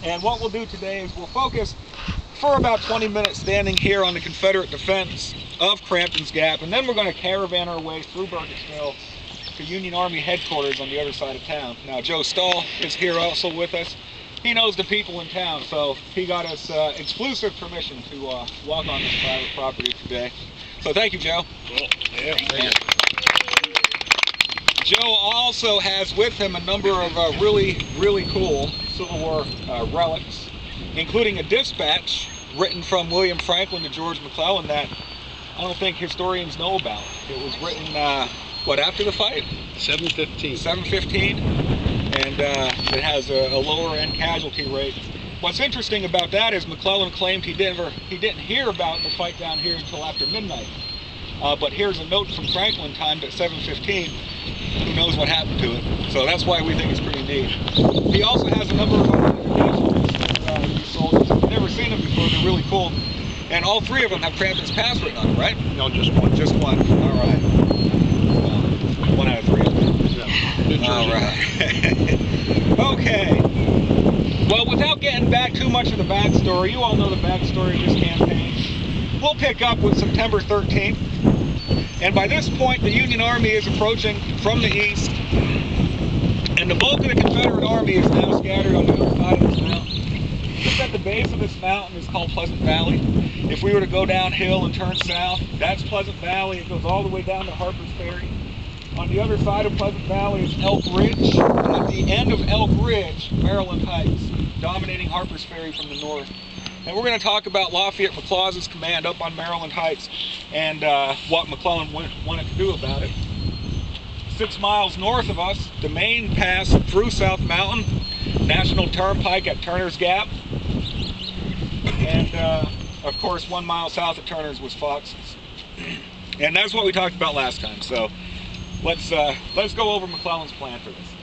And what we'll do today is we'll focus for about 20 minutes standing here on the Confederate defense of Crampton's Gap, and then we're going to caravan our way through Burkittsville to Union Army headquarters on the other side of town. Now, Joe Stahl is here also with us. He knows the people in town, so he got us exclusive permission to walk on this private property today. So thank you, Joe. Cool. Yeah, thank you. Joe also has with him a number of really cool Civil War relics, including a dispatch written from William Franklin to George McClellan that I don't think historians know about. It was written, what, after the fight? 7:15. 7:15, and it has a lower end casualty rate. What's interesting about that is McClellan claimed he didn't hear about the fight down here until after midnight. But here's a note from Franklin timed at 7:15. Who knows what happened to it? So that's why we think it's pretty neat. He also has a number of identifications for these soldiers. I've never seen them before. They're really cool. And all three of them have Crampton's pass written on them, right? No, just one. Just one. All right. Well, 1 out of 3. Yeah. All right. Okay. Well, without getting back too much of the backstory, you all know the backstory of this campaign. We'll pick up with September 13th. And by this point, the Union Army is approaching from the east, and the bulk of the Confederate Army is now scattered on the other side of this mountain. Just at the base of this mountain is called Pleasant Valley. If we were to go downhill and turn south, that's Pleasant Valley. It goes all the way down to Harper's Ferry. On the other side of Pleasant Valley is Elk Ridge, and at the end of Elk Ridge, Maryland Heights, dominating Harper's Ferry from the north. And we're going to talk about Lafayette McLaws's command up on Maryland Heights and what McClellan wanted to do about it. 6 miles north of us, the main pass through South Mountain, National Turnpike at Turner's Gap. And of course, 1 mile south of Turner's was Fox's. And that's what we talked about last time. So let's go over McClellan's plan for this.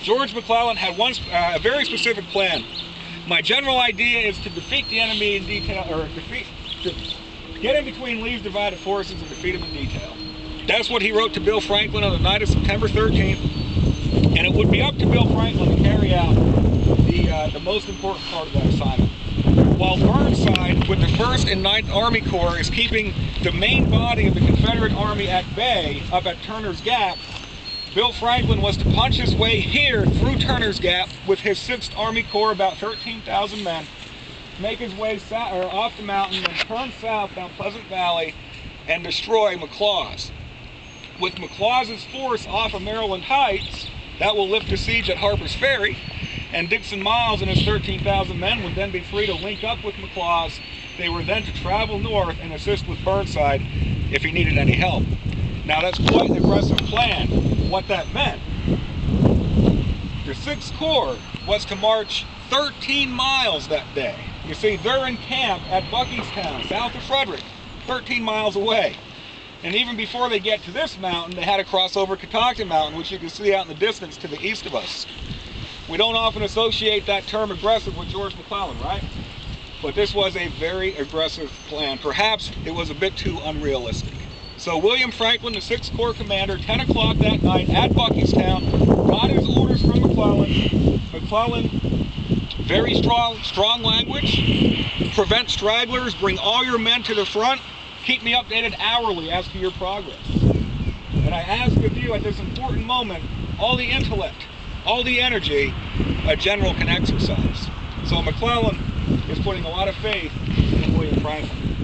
George McClellan had a very specific plan. My general idea is to defeat the enemy in detail, or to get in between Lee's divided forces and defeat him in detail. That's what he wrote to Bill Franklin on the night of September 13th, and it would be up to Bill Franklin to carry out the most important part of that assignment. While Burnside, with the 1st and 9th Army Corps, is keeping the main body of the Confederate Army at bay up at Turner's Gap, Bill Franklin was to punch his way here through Turner's Gap with his 6th Army Corps, about 13,000 men, make his way off the mountain, then turn south down Pleasant Valley and destroy McLaws. With McLaws's force off of Maryland Heights, that will lift the siege at Harper's Ferry, and Dixon Miles and his 13,000 men would then be free to link up with McLaws. They were then to travel north and assist with Burnside if he needed any help. Now that's quite an aggressive plan. What that meant, the 6th Corps was to march 13 miles that day. You see, they're in camp at Buckeystown, south of Frederick, 13 miles away. And even before they get to this mountain, they had to cross over Catoctin Mountain, which you can see out in the distance to the east of us. We don't often associate that term aggressive with George McClellan, right? But this was a very aggressive plan. Perhaps it was a bit too unrealistic. So William Franklin, the 6th Corps commander, 10 o'clock that night at Buckeystown, got his orders from McClellan. McClellan, very strong language, prevent stragglers, bring all your men to the front, keep me updated hourly as to your progress. And I ask of you at this important moment, all the intellect, all the energy a general can exercise. So McClellan is putting a lot of faith in William Franklin.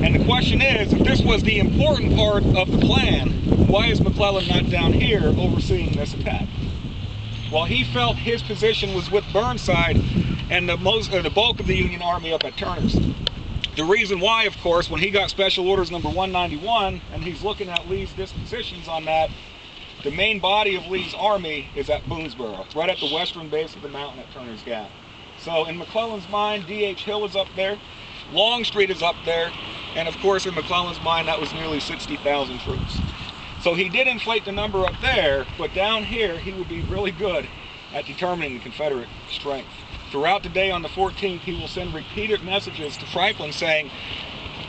And the question is, if this was the important part of the plan, why is McClellan not down here overseeing this attack? Well, he felt his position was with Burnside and the bulk of the Union Army up at Turner's. The reason why, of course, when he got Special Orders number 191, and he's looking at Lee's dispositions on that, the main body of Lee's army is at Boonesboro, right at the western base of the mountain at Turner's Gap. So in McClellan's mind, D.H. Hill is up there, Longstreet is up there, and of course in McClellan's mind that was nearly 60,000 troops. So he did inflate the number up there, but down here he would be really good at determining the Confederate strength. Throughout the day on the 14th, he will send repeated messages to Franklin saying,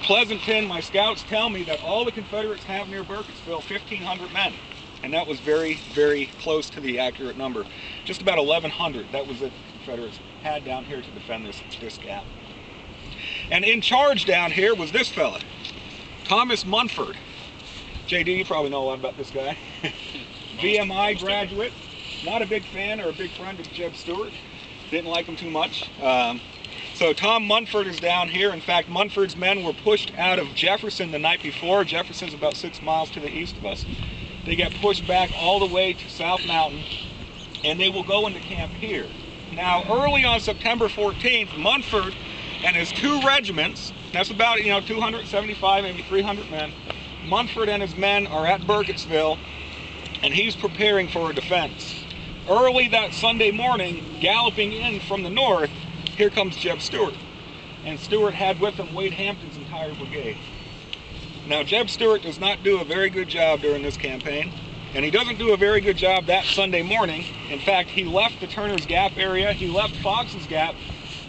Pleasanton, my scouts tell me that all the Confederates have near Burkittsville 1,500 men. And that was very, very close to the accurate number. Just about 1,100. That was what the Confederates had down here to defend this gap. And in charge down here was this fella, Thomas Munford. JD, you probably know a lot about this guy. VMI graduate. Not a big fan or a big friend of Jeb Stuart. Didn't like him too much. So Tom Munford is down here. In fact, Munford's men were pushed out of Jefferson the night before. Jefferson's about 6 miles to the east of us. They get pushed back all the way to South Mountain, and they will go into camp here. Now, early on September 14th, Munford and his 2 regiments, that's about 275, maybe 300 men, Munford and his men are at Burkittsville, and he's preparing for a defense. Early that Sunday morning, galloping in from the north, here comes Jeb Stuart. And Stuart had with him Wade Hampton's entire brigade. Now, Jeb Stuart does not do a very good job during this campaign, and he doesn't do a very good job that Sunday morning. In fact, he left the Turner's Gap area, he left Fox's Gap,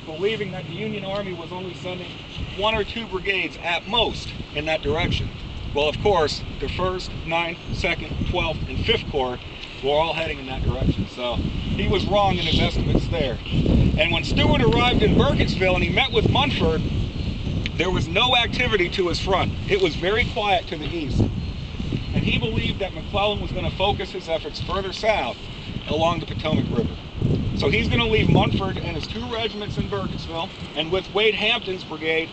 believing that the Union Army was only sending 1 or 2 brigades at most in that direction. Well, of course, the 1st, 9th, 2nd, 12th, and 5th Corps were all heading in that direction. So he was wrong in his estimates there. And when Stuart arrived in Burkittsville and he met with Munford, there was no activity to his front. It was very quiet to the east. And he believed that McClellan was going to focus his efforts further south along the Potomac River. So he's going to leave Munford and his 2 regiments in Burkittsville, and with Wade Hampton's brigade,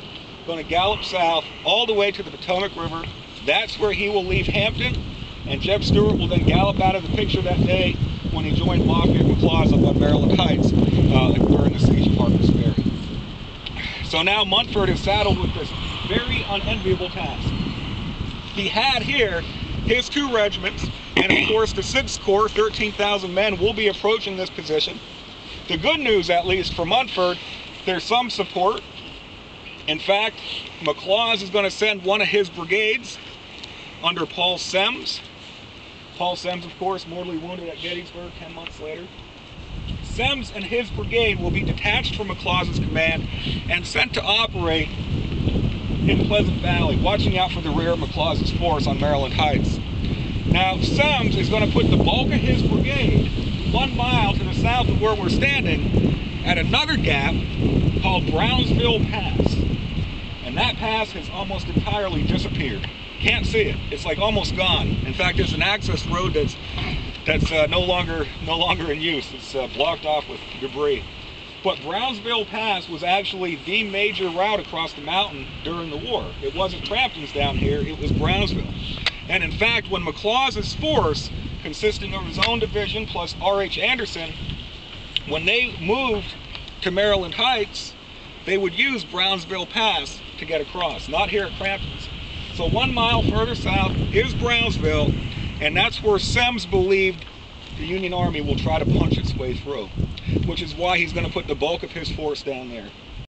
going to gallop south all the way to the Potomac River. That's where he will leave Hampton, and Jeb Stuart will then gallop out of the picture that day when he joined Lafayette and McLaws up on Maryland Heights during the siege of Harper's Ferry. So now Munford is saddled with this very unenviable task. He had here his 2 regiments, and of course the 6th Corps, 13,000 men, will be approaching this position. The good news, at least for Munford, there's some support. In fact, McLaws is going to send one of his brigades under Paul Semmes. Paul Semmes, of course, mortally wounded at Gettysburg 10 months later. Semmes and his brigade will be detached from McLaws' command and sent to operate in Pleasant Valley, watching out for the rear of McLaws' force on Maryland Heights. Now, Semmes is going to put the bulk of his brigade 1 mile to the south of where we're standing at another gap called Brownsville Pass. And that pass has almost entirely disappeared. Can't see it. It's like almost gone. In fact, there's an access road that's no longer in use. It's blocked off with debris. But Brownsville Pass was actually the major route across the mountain during the war. It wasn't Crampton's down here, it was Brownsville. And in fact, when McLaws' force, consisting of his own division plus R.H. Anderson, when they moved to Maryland Heights, they would use Brownsville Pass to get across, not here at Crampton's. So 1 mile further south is Brownsville, and that's where Semmes believed the Union Army will try to punch its way through, which is why he's going to put the bulk of his force down there.